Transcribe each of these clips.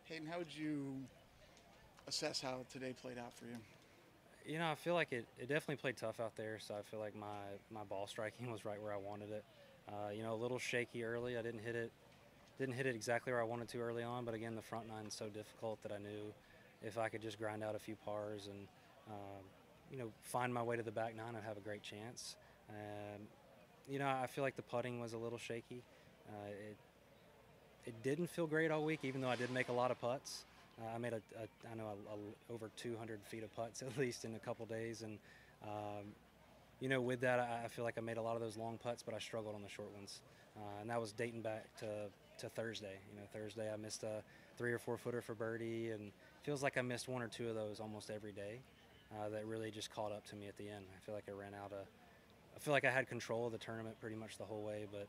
Hayden, how would you assess how today played out for you? I feel like it definitely played tough out there, so I feel like my ball striking was right where I wanted it. A little shaky early. I didn't hit it exactly where I wanted to early on, but again, the front nine is so difficult that I knew if I could just grind out a few pars and find my way to the back nine, I'd have a great chance. Um, I feel like the putting was a little shaky. It didn't feel great all week, even though I did make a lot of putts. I made I know over 200 feet of putts at least in a couple days, and um, with that, I feel like I made a lot of those long putts, but I struggled on the short ones, and that was dating back to Thursday. Thursday I missed a 3 or 4 footer for birdie, and feels like I missed one or two of those almost every day. That really just caught up to me at the end. I feel like I ran out of. I feel like I had control of the tournament pretty much the whole way, but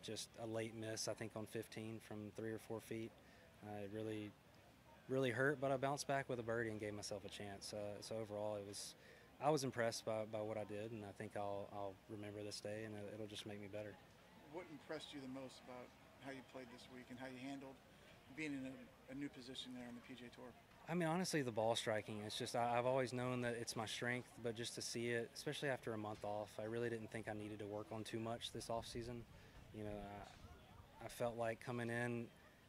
just a late miss, I think, on 15 from 3 or 4 feet. It really hurt, but I bounced back with a birdie and gave myself a chance. So overall, I was impressed by what I did, and I think I'll remember this day, and it'll just make me better. What impressed you the most about how you played this week and how you handled being in a new position there on the PGA Tour? I mean, honestly, the ball striking. It's just I've always known that it's my strength, but just to see it, especially after a month off, I really didn't think I needed to work on too much this off season. You know, I felt like coming in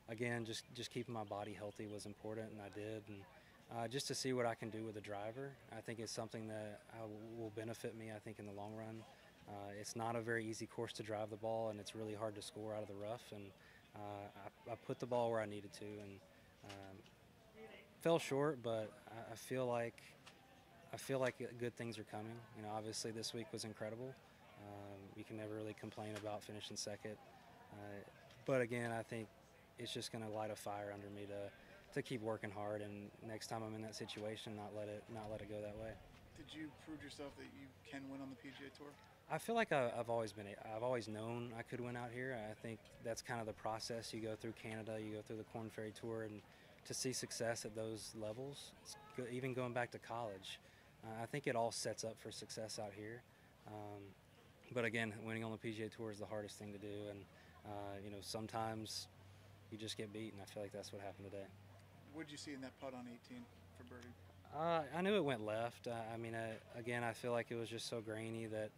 again, just keeping my body healthy was important, and I did. And just to see what I can do with a driver, I think is something that will benefit me. I think in the long run, it's not a very easy course to drive the ball, and it's really hard to score out of the rough. And I put the ball where I needed to, and um, fell short, but I feel like good things are coming. Obviously this week was incredible. You can never really complain about finishing second. But again, I think it's just going to light a fire under me to keep working hard, and next time I'm in that situation, not let it go that way. Did you prove yourself that you can win on the PGA Tour? I feel like I've always known I could win out here. I think that's kind of the process. You go through Canada, you go through the Corn Ferry Tour, and to see success at those levels, even going back to college, I think it all sets up for success out here. Um, but again, winning on the PGA Tour is the hardest thing to do, and sometimes you just get beat, and I feel like that's what happened today. What did you see in that putt on 18 for birdie? I knew it went left. I mean, again, I feel like it was just so grainy that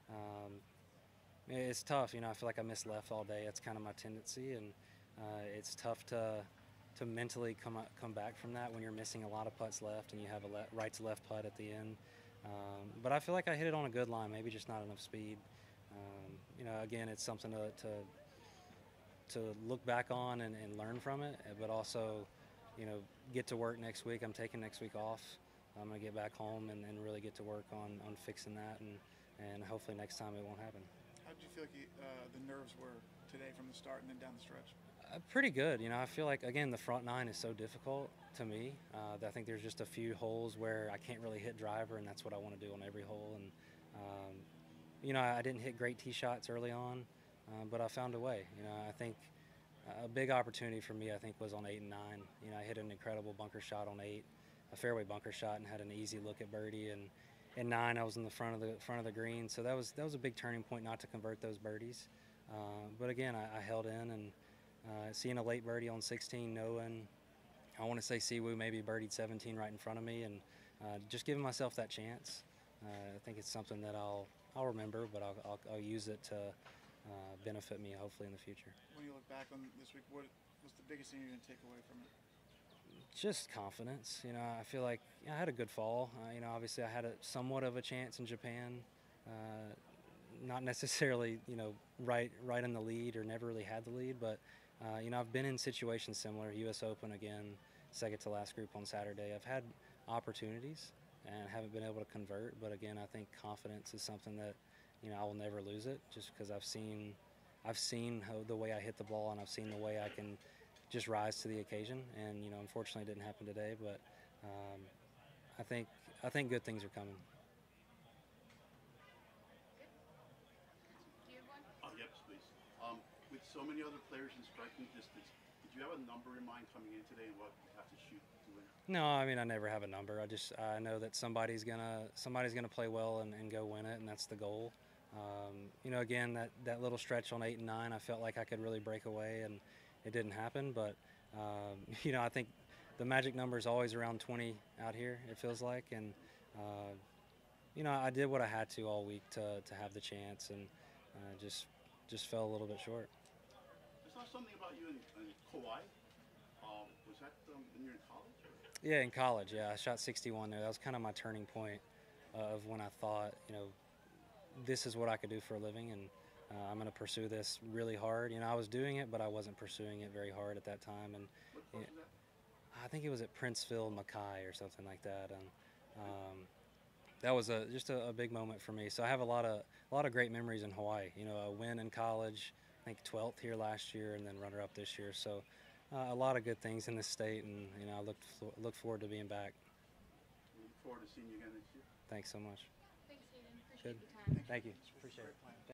um, it's tough. I feel like I miss left all day. It's kind of my tendency, and it's tough to mentally come back from that when you're missing a lot of putts left and you have a right to left putt at the end. But I feel like I hit it on a good line, maybe just not enough speed. Again, it's something to look back on and learn from it, but also, get to work next week. I'm taking next week off. I'm going to get back home and really get to work on fixing that, and hopefully next time it won't happen. How did you feel like the nerves were today from the start and then down the stretch? Pretty good. I feel like, again, the front nine is so difficult to me. I think there's just a few holes where I can't really hit driver, and that's what I want to do on every hole. And, I didn't hit great tee shots early on, but I found a way. I think a big opportunity for me, I think, was on 8 and 9. I hit an incredible bunker shot on 8, a fairway bunker shot, and had an easy look at birdie. And in 9, I was in the front of the green, so that was a big turning point not to convert those birdies. But again, I held in, and seeing a late birdie on 16, knowing I want to say Siwoo maybe birdied 17 right in front of me, and just giving myself that chance. I think it's something that I'll remember, but I'll use it to benefit me hopefully in the future. When you look back on this week, what was the biggest thing you're going to take away from it? Just confidence. I feel like I had a good fall. Obviously I had somewhat of a chance in Japan. Not necessarily, right in the lead, or never really had the lead, but I've been in situations similar. U.S. Open again, second to last group on Saturday. I've had opportunities and haven't been able to convert, but again, I think confidence is something that I will never lose it, just because I've seen the way I hit the ball, and I've seen the way I can just rise to the occasion. And unfortunately, it didn't happen today, but um, I think good things are coming. Do you have one? Yes, please. With so many other players in striking distance, did you have a number in mind coming in today and what you have to shoot to win? No, I mean, I never have a number. I know that somebody's gonna play well and go win it, and that's the goal. Again, that little stretch on 8 and 9, I felt like I could really break away, and it didn't happen. But You know, I think the magic number is always around 20 out here, it feels like. And, you know, I did what I had to all week to have the chance, and just fell a little bit short. I saw something about you in Kauai. Was that when you were in college? Or? Yeah, in college, yeah. I shot 61 there. That was kind of my turning point of when I thought, you know, this is what I could do for a living, and I'm going to pursue this really hard. You know, I was doing it, but I wasn't pursuing it very hard at that time. And What course was that? I think it was at Princeville, Mackay, or something like that. And that was just a big moment for me. So I have a lot of great memories in Hawaii. You know, a win in college, I think 12th here last year, and then runner-up this year. So a lot of good things in this state, and you know, I look forward to being back. We look forward to seeing you again next year. Thanks so much. Thanks, Hayden. Good. Appreciate the time. Thank you. Appreciate it.